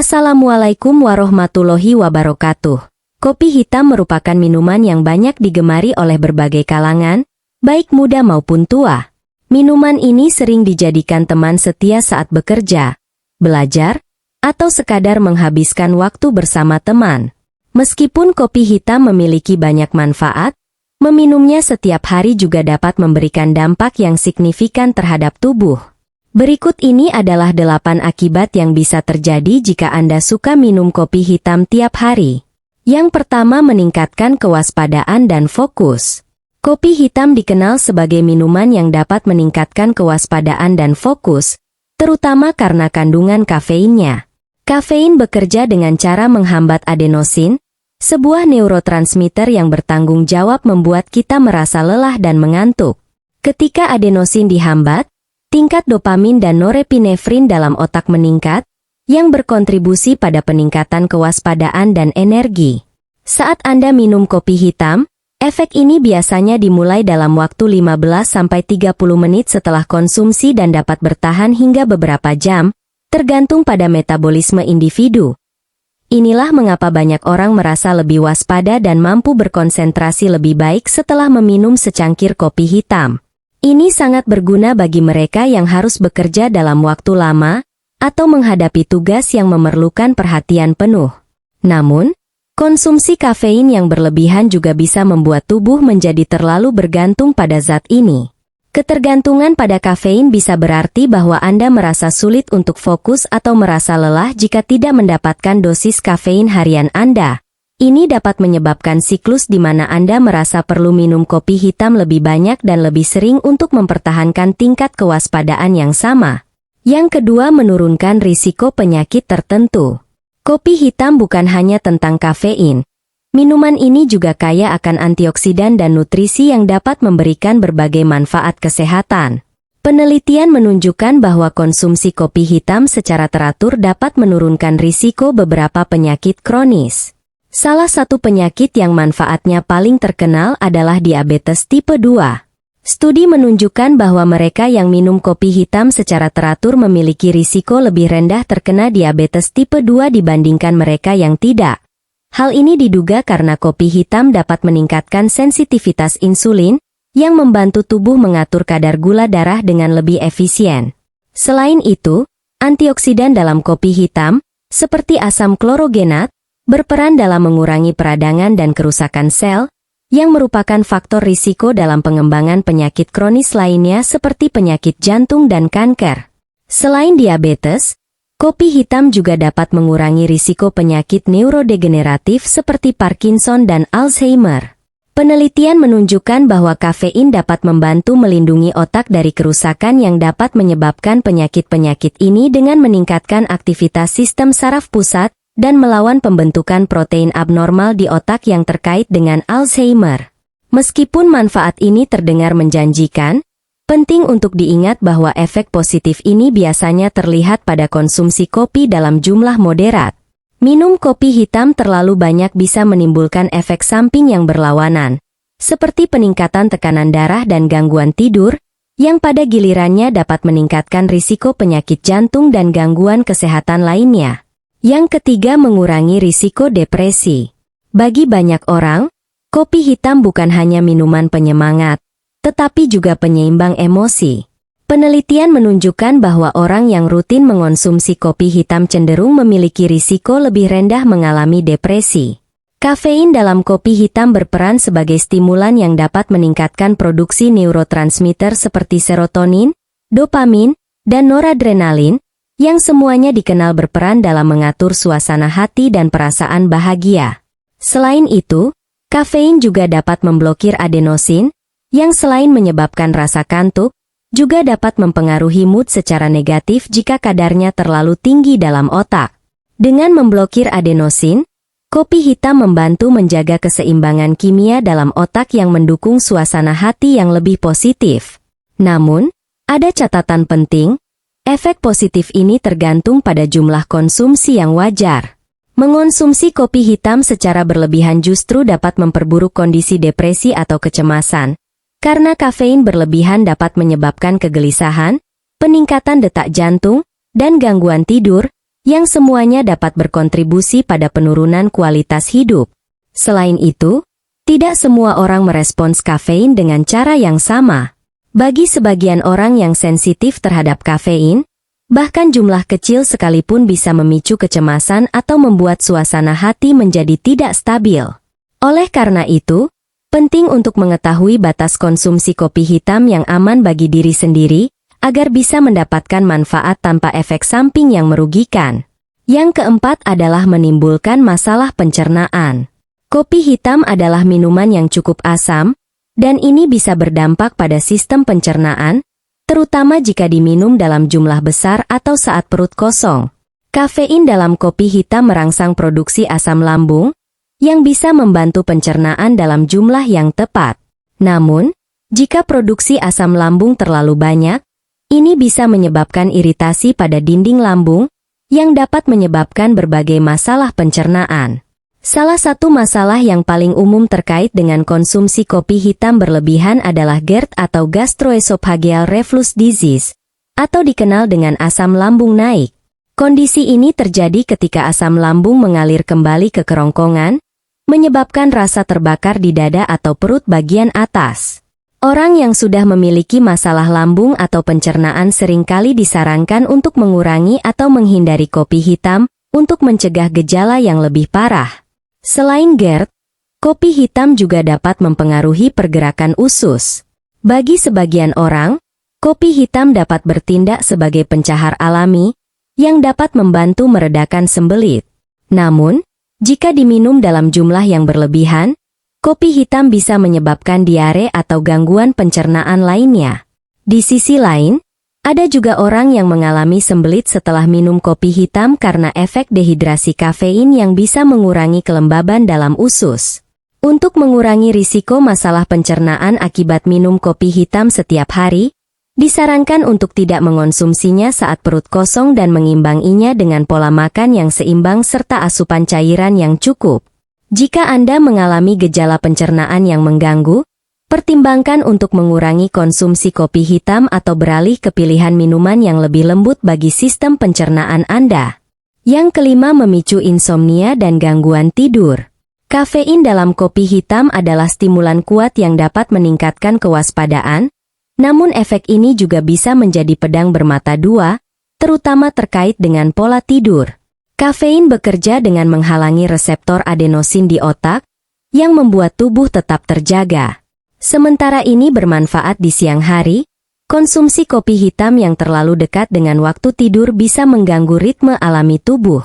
Assalamualaikum warahmatullahi wabarakatuh. Kopi hitam merupakan minuman yang banyak digemari oleh berbagai kalangan, baik muda maupun tua. Minuman ini sering dijadikan teman setia saat bekerja, belajar, atau sekadar menghabiskan waktu bersama teman. Meskipun kopi hitam memiliki banyak manfaat, meminumnya setiap hari juga dapat memberikan dampak yang signifikan terhadap tubuh. Berikut ini adalah 8 akibat yang bisa terjadi jika Anda suka minum kopi hitam tiap hari. Yang pertama, meningkatkan kewaspadaan dan fokus. Kopi hitam dikenal sebagai minuman yang dapat meningkatkan kewaspadaan dan fokus, terutama karena kandungan kafeinnya. Kafein bekerja dengan cara menghambat adenosin, sebuah neurotransmitter yang bertanggung jawab membuat kita merasa lelah dan mengantuk. Ketika adenosin dihambat, tingkat dopamin dan norepinefrin dalam otak meningkat, yang berkontribusi pada peningkatan kewaspadaan dan energi. Saat Anda minum kopi hitam, efek ini biasanya dimulai dalam waktu 15-30 menit setelah konsumsi dan dapat bertahan hingga beberapa jam, tergantung pada metabolisme individu. Inilah mengapa banyak orang merasa lebih waspada dan mampu berkonsentrasi lebih baik setelah meminum secangkir kopi hitam. Ini sangat berguna bagi mereka yang harus bekerja dalam waktu lama atau menghadapi tugas yang memerlukan perhatian penuh. Namun, konsumsi kafein yang berlebihan juga bisa membuat tubuh menjadi terlalu bergantung pada zat ini. Ketergantungan pada kafein bisa berarti bahwa Anda merasa sulit untuk fokus atau merasa lelah jika tidak mendapatkan dosis kafein harian Anda. Ini dapat menyebabkan siklus di mana Anda merasa perlu minum kopi hitam lebih banyak dan lebih sering untuk mempertahankan tingkat kewaspadaan yang sama. Yang kedua, menurunkan risiko penyakit tertentu. Kopi hitam bukan hanya tentang kafein. Minuman ini juga kaya akan antioksidan dan nutrisi yang dapat memberikan berbagai manfaat kesehatan. Penelitian menunjukkan bahwa konsumsi kopi hitam secara teratur dapat menurunkan risiko beberapa penyakit kronis. Salah satu penyakit yang manfaatnya paling terkenal adalah diabetes tipe 2. Studi menunjukkan bahwa mereka yang minum kopi hitam secara teratur memiliki risiko lebih rendah terkena diabetes tipe 2 dibandingkan mereka yang tidak. Hal ini diduga karena kopi hitam dapat meningkatkan sensitivitas insulin, yang membantu tubuh mengatur kadar gula darah dengan lebih efisien. Selain itu, antioksidan dalam kopi hitam, seperti asam klorogenat, berperan dalam mengurangi peradangan dan kerusakan sel, yang merupakan faktor risiko dalam pengembangan penyakit kronis lainnya seperti penyakit jantung dan kanker. Selain diabetes, kopi hitam juga dapat mengurangi risiko penyakit neurodegeneratif seperti Parkinson dan Alzheimer. Penelitian menunjukkan bahwa kafein dapat membantu melindungi otak dari kerusakan yang dapat menyebabkan penyakit-penyakit ini dengan meningkatkan aktivitas sistem saraf pusat, dan melawan pembentukan protein abnormal di otak yang terkait dengan Alzheimer. Meskipun manfaat ini terdengar menjanjikan, penting untuk diingat bahwa efek positif ini biasanya terlihat pada konsumsi kopi dalam jumlah moderat. Minum kopi hitam terlalu banyak bisa menimbulkan efek samping yang berlawanan, seperti peningkatan tekanan darah dan gangguan tidur, yang pada gilirannya dapat meningkatkan risiko penyakit jantung dan gangguan kesehatan lainnya. Yang ketiga, mengurangi risiko depresi. Bagi banyak orang, kopi hitam bukan hanya minuman penyemangat, tetapi juga penyeimbang emosi. Penelitian menunjukkan bahwa orang yang rutin mengonsumsi kopi hitam cenderung memiliki risiko lebih rendah mengalami depresi. Kafein dalam kopi hitam berperan sebagai stimulan yang dapat meningkatkan produksi neurotransmitter seperti serotonin, dopamin, dan noradrenalin, yang semuanya dikenal berperan dalam mengatur suasana hati dan perasaan bahagia. Selain itu, kafein juga dapat memblokir adenosin, yang selain menyebabkan rasa kantuk, juga dapat mempengaruhi mood secara negatif jika kadarnya terlalu tinggi dalam otak. Dengan memblokir adenosin, kopi hitam membantu menjaga keseimbangan kimia dalam otak yang mendukung suasana hati yang lebih positif. Namun, ada catatan penting. Efek positif ini tergantung pada jumlah konsumsi yang wajar. Mengonsumsi kopi hitam secara berlebihan justru dapat memperburuk kondisi depresi atau kecemasan, karena kafein berlebihan dapat menyebabkan kegelisahan, peningkatan detak jantung, dan gangguan tidur, yang semuanya dapat berkontribusi pada penurunan kualitas hidup. Selain itu, tidak semua orang merespons kafein dengan cara yang sama. Bagi sebagian orang yang sensitif terhadap kafein, bahkan jumlah kecil sekalipun bisa memicu kecemasan atau membuat suasana hati menjadi tidak stabil. Oleh karena itu, penting untuk mengetahui batas konsumsi kopi hitam yang aman bagi diri sendiri, agar bisa mendapatkan manfaat tanpa efek samping yang merugikan. Yang keempat adalah menimbulkan masalah pencernaan. Kopi hitam adalah minuman yang cukup asam, dan ini bisa berdampak pada sistem pencernaan, terutama jika diminum dalam jumlah besar atau saat perut kosong. Kafein dalam kopi hitam merangsang produksi asam lambung, yang bisa membantu pencernaan dalam jumlah yang tepat. Namun, jika produksi asam lambung terlalu banyak, ini bisa menyebabkan iritasi pada dinding lambung, yang dapat menyebabkan berbagai masalah pencernaan. Salah satu masalah yang paling umum terkait dengan konsumsi kopi hitam berlebihan adalah GERD atau Gastroesophageal Reflux Disease, atau dikenal dengan asam lambung naik. Kondisi ini terjadi ketika asam lambung mengalir kembali ke kerongkongan, menyebabkan rasa terbakar di dada atau perut bagian atas. Orang yang sudah memiliki masalah lambung atau pencernaan seringkali disarankan untuk mengurangi atau menghindari kopi hitam untuk mencegah gejala yang lebih parah. Selain GERD, kopi hitam juga dapat mempengaruhi pergerakan usus. Bagi sebagian orang, kopi hitam dapat bertindak sebagai pencahar alami yang dapat membantu meredakan sembelit. Namun, jika diminum dalam jumlah yang berlebihan, kopi hitam bisa menyebabkan diare atau gangguan pencernaan lainnya. Di sisi lain, ada juga orang yang mengalami sembelit setelah minum kopi hitam karena efek dehidrasi kafein yang bisa mengurangi kelembaban dalam usus. Untuk mengurangi risiko masalah pencernaan akibat minum kopi hitam setiap hari, disarankan untuk tidak mengonsumsinya saat perut kosong dan mengimbanginya dengan pola makan yang seimbang serta asupan cairan yang cukup. Jika Anda mengalami gejala pencernaan yang mengganggu, pertimbangkan untuk mengurangi konsumsi kopi hitam atau beralih ke pilihan minuman yang lebih lembut bagi sistem pencernaan Anda. Yang kelima, memicu insomnia dan gangguan tidur. Kafein dalam kopi hitam adalah stimulan kuat yang dapat meningkatkan kewaspadaan, namun efek ini juga bisa menjadi pedang bermata dua, terutama terkait dengan pola tidur. Kafein bekerja dengan menghalangi reseptor adenosin di otak, yang membuat tubuh tetap terjaga. Sementara ini bermanfaat di siang hari, konsumsi kopi hitam yang terlalu dekat dengan waktu tidur bisa mengganggu ritme alami tubuh.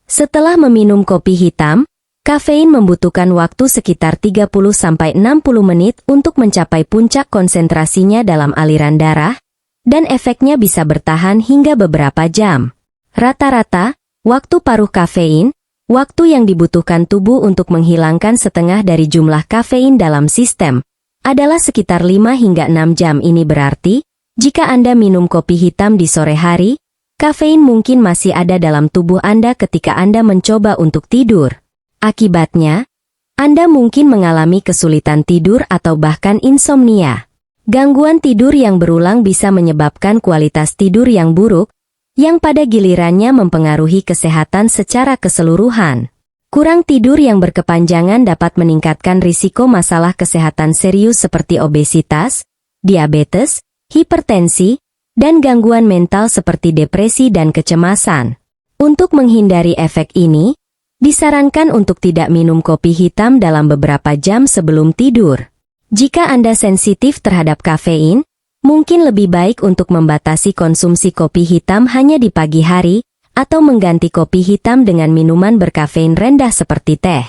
Setelah meminum kopi hitam, kafein membutuhkan waktu sekitar 30-60 menit untuk mencapai puncak konsentrasinya dalam aliran darah, dan efeknya bisa bertahan hingga beberapa jam. Rata-rata, waktu paruh kafein, waktu yang dibutuhkan tubuh untuk menghilangkan setengah dari jumlah kafein dalam sistem, adalah sekitar 5 hingga 6 jam. Ini berarti, jika Anda minum kopi hitam di sore hari, kafein mungkin masih ada dalam tubuh Anda ketika Anda mencoba untuk tidur. Akibatnya, Anda mungkin mengalami kesulitan tidur atau bahkan insomnia. Gangguan tidur yang berulang bisa menyebabkan kualitas tidur yang buruk, yang pada gilirannya mempengaruhi kesehatan secara keseluruhan. Kurang tidur yang berkepanjangan dapat meningkatkan risiko masalah kesehatan serius seperti obesitas, diabetes, hipertensi, dan gangguan mental seperti depresi dan kecemasan. Untuk menghindari efek ini, disarankan untuk tidak minum kopi hitam dalam beberapa jam sebelum tidur. Jika Anda sensitif terhadap kafein, mungkin lebih baik untuk membatasi konsumsi kopi hitam hanya di pagi hari, atau mengganti kopi hitam dengan minuman berkafein rendah seperti teh.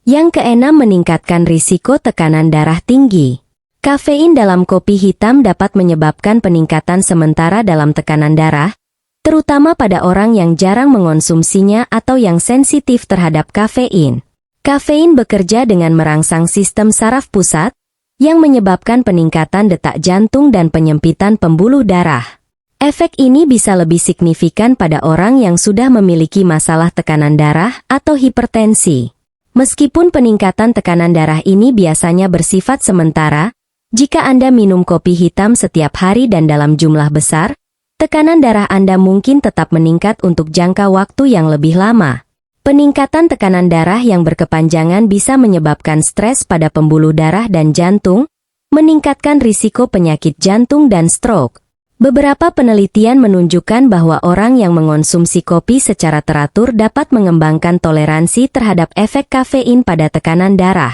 Yang keenam, meningkatkan risiko tekanan darah tinggi. Kafein dalam kopi hitam dapat menyebabkan peningkatan sementara dalam tekanan darah, terutama pada orang yang jarang mengonsumsinya atau yang sensitif terhadap kafein. Kafein bekerja dengan merangsang sistem saraf pusat, yang menyebabkan peningkatan detak jantung dan penyempitan pembuluh darah. Efek ini bisa lebih signifikan pada orang yang sudah memiliki masalah tekanan darah atau hipertensi. Meskipun peningkatan tekanan darah ini biasanya bersifat sementara, jika Anda minum kopi hitam setiap hari dan dalam jumlah besar, tekanan darah Anda mungkin tetap meningkat untuk jangka waktu yang lebih lama. Peningkatan tekanan darah yang berkepanjangan bisa menyebabkan stres pada pembuluh darah dan jantung, meningkatkan risiko penyakit jantung dan stroke. Beberapa penelitian menunjukkan bahwa orang yang mengonsumsi kopi secara teratur dapat mengembangkan toleransi terhadap efek kafein pada tekanan darah.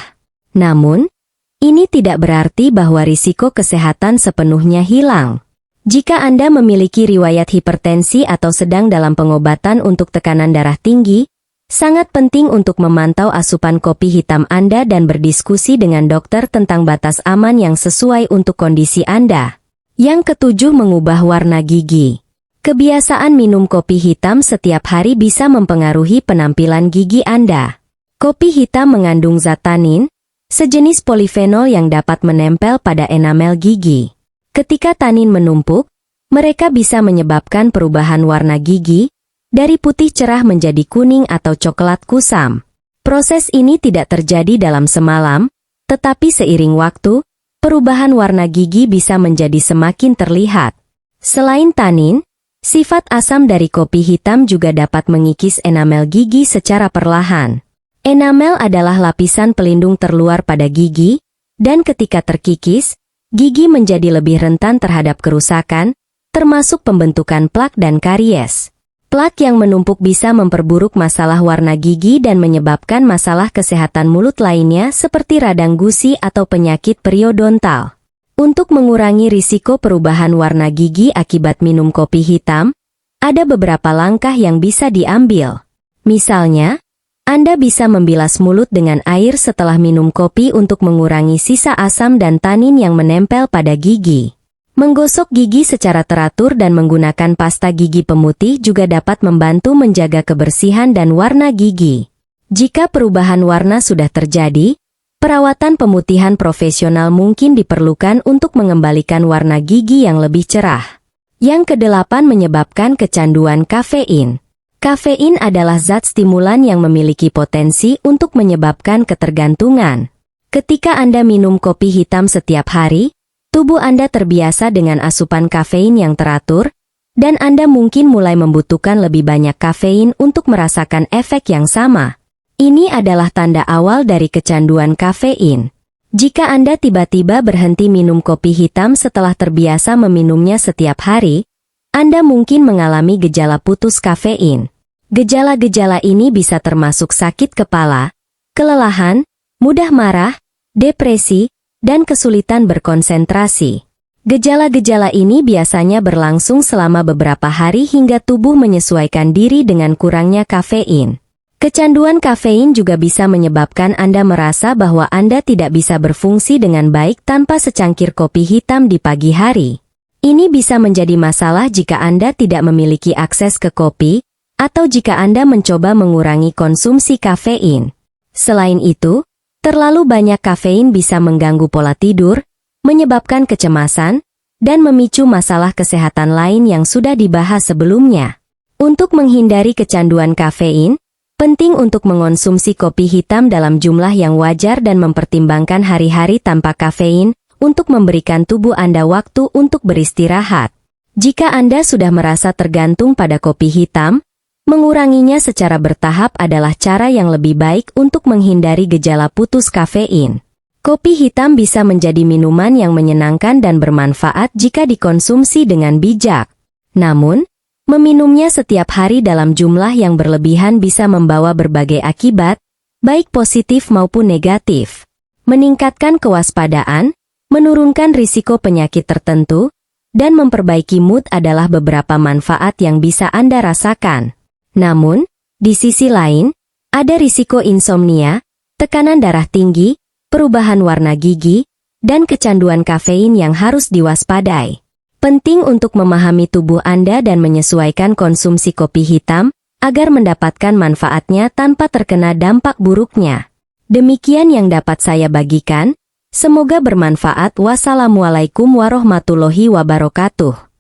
Namun, ini tidak berarti bahwa risiko kesehatan sepenuhnya hilang. Jika Anda memiliki riwayat hipertensi atau sedang dalam pengobatan untuk tekanan darah tinggi, sangat penting untuk memantau asupan kopi hitam Anda dan berdiskusi dengan dokter tentang batas aman yang sesuai untuk kondisi Anda. Yang ketujuh, mengubah warna gigi. Kebiasaan minum kopi hitam setiap hari bisa mempengaruhi penampilan gigi Anda. Kopi hitam mengandung zat tanin, sejenis polifenol yang dapat menempel pada enamel gigi. Ketika tanin menumpuk, mereka bisa menyebabkan perubahan warna gigi, dari putih cerah menjadi kuning atau coklat kusam. Proses ini tidak terjadi dalam semalam, tetapi seiring waktu, perubahan warna gigi bisa menjadi semakin terlihat. Selain tanin, sifat asam dari kopi hitam juga dapat mengikis enamel gigi secara perlahan. Enamel adalah lapisan pelindung terluar pada gigi, dan ketika terkikis, gigi menjadi lebih rentan terhadap kerusakan, termasuk pembentukan plak dan karies. Plak yang menumpuk bisa memperburuk masalah warna gigi dan menyebabkan masalah kesehatan mulut lainnya seperti radang gusi atau penyakit periodontal. Untuk mengurangi risiko perubahan warna gigi akibat minum kopi hitam, ada beberapa langkah yang bisa diambil. Misalnya, Anda bisa membilas mulut dengan air setelah minum kopi untuk mengurangi sisa asam dan tanin yang menempel pada gigi. Menggosok gigi secara teratur dan menggunakan pasta gigi pemutih juga dapat membantu menjaga kebersihan dan warna gigi. Jika perubahan warna sudah terjadi, perawatan pemutihan profesional mungkin diperlukan untuk mengembalikan warna gigi yang lebih cerah. Yang kedelapan, menyebabkan kecanduan kafein. Kafein adalah zat stimulan yang memiliki potensi untuk menyebabkan ketergantungan. Ketika Anda minum kopi hitam setiap hari, tubuh Anda terbiasa dengan asupan kafein yang teratur, dan Anda mungkin mulai membutuhkan lebih banyak kafein untuk merasakan efek yang sama. Ini adalah tanda awal dari kecanduan kafein. Jika Anda tiba-tiba berhenti minum kopi hitam setelah terbiasa meminumnya setiap hari, Anda mungkin mengalami gejala putus kafein. Gejala-gejala ini bisa termasuk sakit kepala, kelelahan, mudah marah, depresi, dan kesulitan berkonsentrasi. Gejala-gejala ini biasanya berlangsung selama beberapa hari hingga tubuh menyesuaikan diri dengan kurangnya kafein. Kecanduan kafein juga bisa menyebabkan Anda merasa bahwa Anda tidak bisa berfungsi dengan baik tanpa secangkir kopi hitam di pagi hari. Ini bisa menjadi masalah jika Anda tidak memiliki akses ke kopi, atau jika Anda mencoba mengurangi konsumsi kafein. Selain itu, terlalu banyak kafein bisa mengganggu pola tidur, menyebabkan kecemasan, dan memicu masalah kesehatan lain yang sudah dibahas sebelumnya. Untuk menghindari kecanduan kafein, penting untuk mengonsumsi kopi hitam dalam jumlah yang wajar dan mempertimbangkan hari-hari tanpa kafein untuk memberikan tubuh Anda waktu untuk beristirahat. Jika Anda sudah merasa tergantung pada kopi hitam, menguranginya secara bertahap adalah cara yang lebih baik untuk menghindari gejala putus kafein. Kopi hitam bisa menjadi minuman yang menyenangkan dan bermanfaat jika dikonsumsi dengan bijak. Namun, meminumnya setiap hari dalam jumlah yang berlebihan bisa membawa berbagai akibat, baik positif maupun negatif. Meningkatkan kewaspadaan, menurunkan risiko penyakit tertentu, dan memperbaiki mood adalah beberapa manfaat yang bisa Anda rasakan. Namun, di sisi lain, ada risiko insomnia, tekanan darah tinggi, perubahan warna gigi, dan kecanduan kafein yang harus diwaspadai. Penting untuk memahami tubuh Anda dan menyesuaikan konsumsi kopi hitam, agar mendapatkan manfaatnya tanpa terkena dampak buruknya. Demikian yang dapat saya bagikan, semoga bermanfaat. Wassalamualaikum warahmatullahi wabarakatuh.